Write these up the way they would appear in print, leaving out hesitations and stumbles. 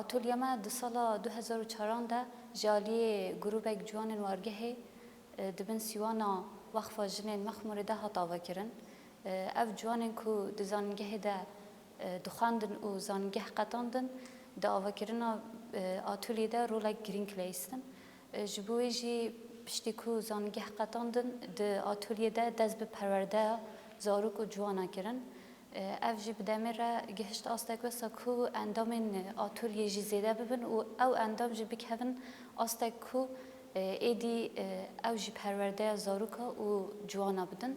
آتولیا ما د سال 2014 ده جالی گروه جوان وارگه دبن سیوانا وقفا جنین مخمور ده هتاوا کرن اف جوانن کو د زانگه ده دخاندن و زانگه قطاندن ده آوا کرنا آتولی ده رولا گرین کلیستن جبوی جی پشتی کو زانگه قطاندن ده آتولی ده دست به پرورده زاروک و جوانا کرن اف جی بدمه را گهشت آستک و سکو اندامین آتولی جی زیده ببن و او اندام جی بکهون آستک کو ایدی او جی پرورده زاروکا و جوانا بدن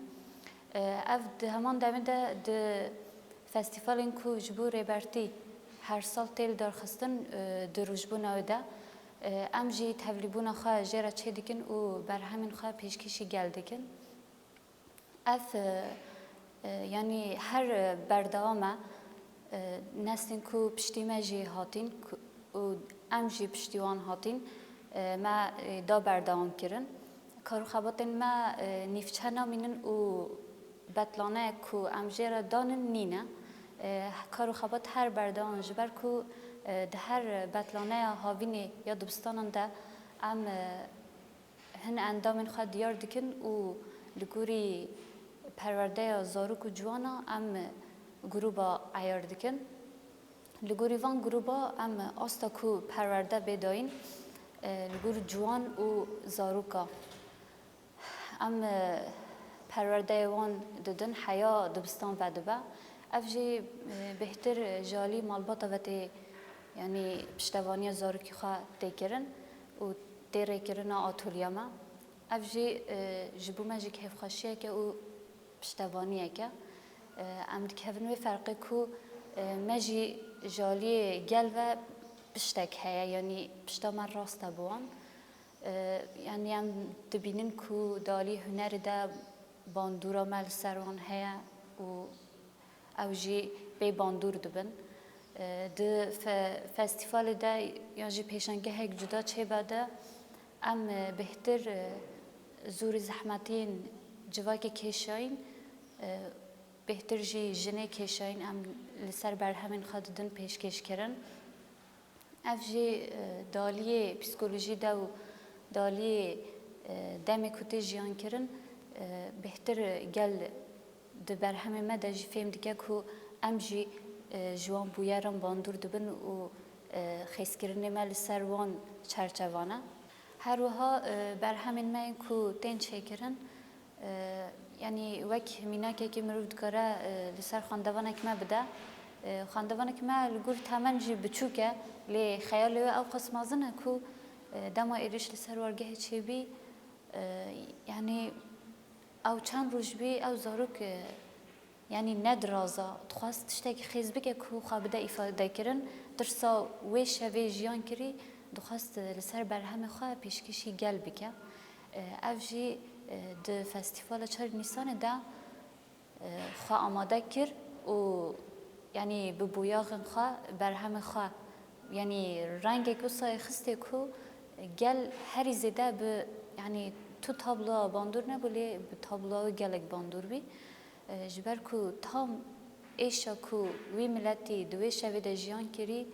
اف ده همان دمه ده فستیوالین کو جبو ریبرتی هر سال تیل درخستن در روزبون آوده ام جی تبلیبون خواه جرا چه دیکن و بر همین خواه پیشکشی گل دیکن اف یعنی هر بردوامه نستین کو پشتیمه جی هاتین و ام جی پشتیوان هاتین ما دا بردوام کرن کارو خباتین ما نیفچه مینن و بطلانه کو ام جرا دانن نینه کارو خبات هر بردوام جبر کو ده هر بطلانه هاوینی یا دبستانان ده ام هن اندامین خواه دیار دکن و لگوری پرورده زاروک و جوانا ام گروبا عیار دکن لگوری وان گروبا ام آستا کو پرورده بداین لگور جوان و زاروکا ام پرورده وان ددن حیا دبستان ودبه اف جی بهتر جالی مالباتا و تی یعنی پشتوانی زاروکی خواه تیکرن و تیره کرن آتولیا ما اف جی جبو ما جی کهف خاشیه که او پشتوانیه که ام دکهون و فرقی کو مجی جالی گل و پشتک هیا یعنی پشتا من راست بوان یعنی ام دبینن کو دالی هنر ده باندورا مل سروان هیا و او جی بی باندور دبن ده فستیوال ده یا جی پیشنگه هک جدا چه بده ام بهتر زور زحمتین جواک کشاین بهتر جی جنه کشاین ام لسر بر همین خددن پیشکش کرن اف جی دالی پسیکولوژی ده و دالی دمی کتی جیان کرن بهتر گل ده بر همین مده جی فهم دیگه که ام جی جوان بویران باندور دبن و خیسکرنه مال سروان چرچوانه هر وها بر همین من کو تن چکرن یعنی وک میناکه که مرود کاره لسر خاندوانه که ما بده خاندوانه که ما لگور تمن جی بچوکه لی خیالی او قسم ازنه کو دما ایرش لسر ورگه چی بی یعنی او چند روز بی او زاروک یعنی ندرازا تخواست تشتکی خیز بگه که خوابده ifade کرن درسا ویش وی جیان کری دخواست لسر برهم خواه پیشکشی گل بگه اف جی ده فستیوال 4 نیسان ده خواه آماده کر و یعنی به بویاغن خواه برهم خواه یعنی رنگ که سای خسته که گل هری زده به یعنی تو تابلو باندور نبولی به تابلو گلک باندور بی جبر کو تام ایشا کو وی ملتی دوی شوی ده جیان کری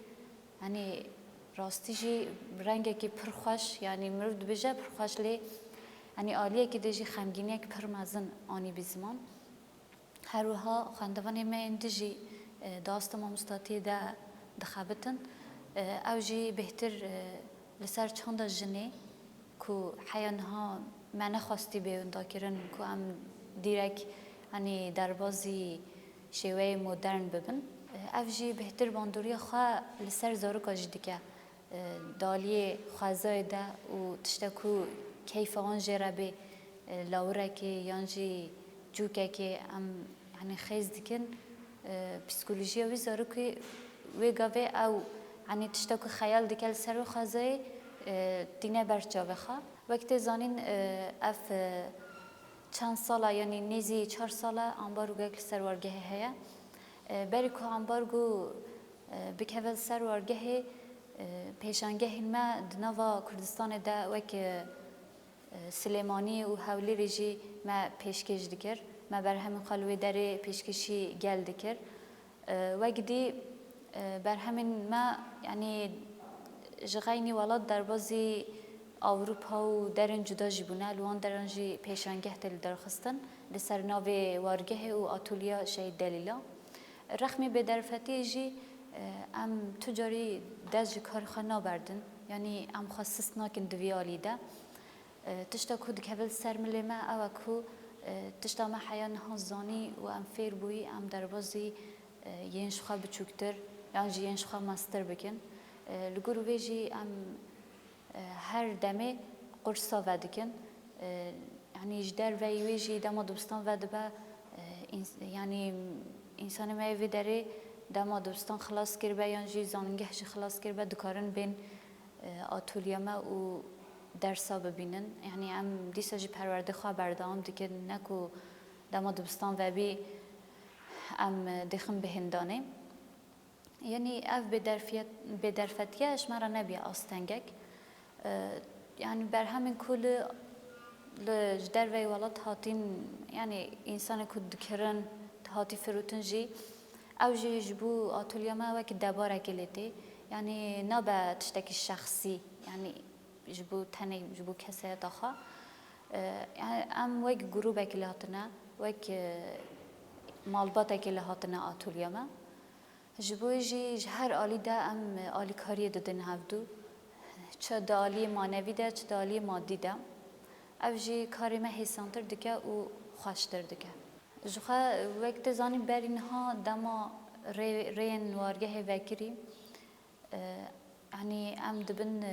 یعنی راستی جی رنگه که پرخوش یعنی مرد بجه پرخوش لی یعنی آلیه که دیجی خمگینیه که پرمزن آنی بزمان هر وها خاندوانی ما این دیجی داست ما مستاتی ده دخابتن او جی بهتر لسر چند جنه که حیانها ما نخواستی بیوندا کرن که هم دیرک یعنی دربازی شیوه مدرن ببن اف جی بهتر باندوری خواه لسر زاروکا جدیکه دالی خوازای ده و تشتکو کیف آن جربه لاوره که یانجی جوکه که ام یعنی خیز دیکن پسیکولوژی وی زاروکی وی گاوه او یعنی تشتکو خیال دیکه لسر و خوازای دینه برچاوه خواه وقتی زانین اف چند ساله یعنی نیزی 4 ساله انبارو گل سروارگه هیا بری که انبارگو بکول سروارگه پیشانگه ما دنوا کردستان ده وک سلیمانی و حولی رژی ما پیشکش دکر ما بر همین خلوی داره پیشکشی گل دکر وقتی بر همین ما یعنی جغینی ولاد در بازی أوروبا و درن جدا جبونه لوان درن جی پیشانگه تل درخستن لسر ناو وارگه و آتولیا شهید دلیلا رخمی به درفتی جی ام تجاری دست کار خنا بردن یعنی ام خصص ناکن دویالی ده تشتا کود کبل سر ملما او کو تشتا ما حیان هزانی و ام فیر بوی ام در بازی ینش خوا بچوکتر یعنی جی ینش خوا ماستر بکن لگور ویجی ام هر دمه قرصا ودکن یعنی جدر ویجی دما دوستان ودبه یعنی انسان ما ویدره دما دوستان خلاص کرده یعنی جی زانگهش خلاص کرده دکارن بین آتولیا ما و درسا ببینن یعنی ام دیسا جی پرورده خواه بردام دیگه نکو دما دوستان و بی ام دخم به هندانه یعنی اف به درفتیش مرا نبی آستنگک يعني برهمن كل لجدر في ولاد هاتين يعني إنسان كود كرن هاتي فروتنجي أو جي جبو أطوليا ما وك دبارة كلتي يعني نبى تشتكي الشخصي يعني جبو تاني جبو كسر دخا يعني أم وك جروبك اللي هاتنا وك مالباتك اللي هاتنا أطوليا ما جبو يجي جهر آلي دا أم آلي كاريه دادن هفدو چه دالی مانوی ده چه دالی مادی ده اوجی کاری ما حسانتر دکه و خوشتر دکه جوخه وقت زانی برینها دما رین وارگه وکری يعني ام دبن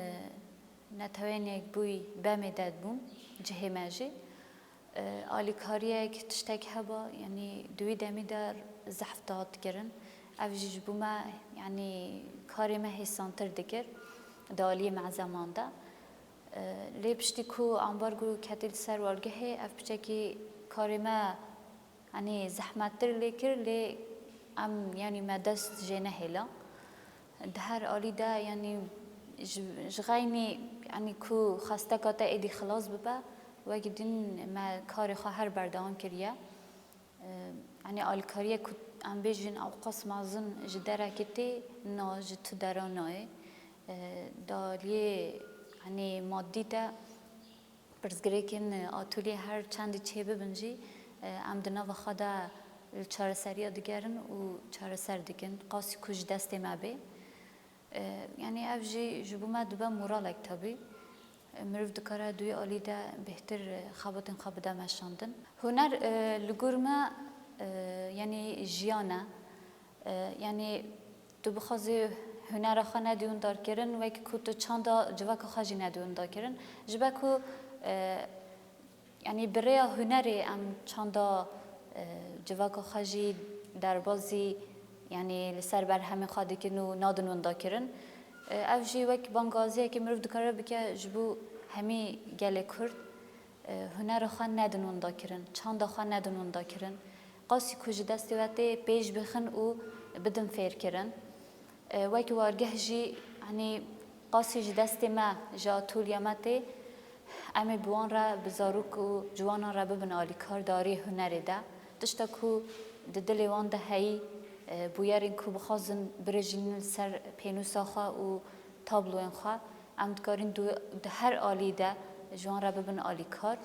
نتوين یک بوی بمداد بون جه ماجي آلی کاریه که تشتک هبا يعني دوی دمی در زحفتات کرن اوجی جبو ما يعني کاری ما حسانتر دکر دالی مع زمان ده لی پشتی کو انبارگو کتیل سر وارگه اف بچکی کاری ما يعني زحمت تر لیکر لی ام يعني ما دست جنه هلا دهر آلی ده يعني جغینی يعني کو خسته کاتا ایدی خلاص ببا وگدین ما کاری خواهر بردام کریه يعني آل کاریه کو ام بیجن اوقاس مازن جدره کتی نا جت درانه دالی يعني مادی ده برزگری کن آتولی هر چندی چه ببنجی ام دنا و خدا چهار سری دیگرن و چهار سر دیگن قاسی کج دست ما به يعني افجی جبو ما دوباره مورالک تابی مرف دکاره دوی آلی ده بهتر خابده مشاندن هنر لگورما يعني جیانه يعني تو بخوازی هنر خا ندیون دار کردن و که تو چند جوک خاجی ندیون دار کردن جبکو یعنی برای هنری ام چند جوک خاجی در بازی یعنی لسر بر همه خادی که نو نادنون دار کردن افجی وک بانگازی که مرد کاره بکه جبو همی گله کرد هنر خا ندیون دار کردن چند خا ندیون دار کردن قاسی کجی دستی وقتی پیش بخن و بدم فیر کردن وقتی وارگه جی يعني قاسی دست ما جا طول یامته امی بوان را بزاروک و جوان را ببن آلی کار داری هنری ده دشتا کو ددلی وان ده هی بویارین کو بخوازن برژین سر پینوسا خوا و تابلوین خوا ام دکارین دو هر آلی ده جوان را ببن آلی کار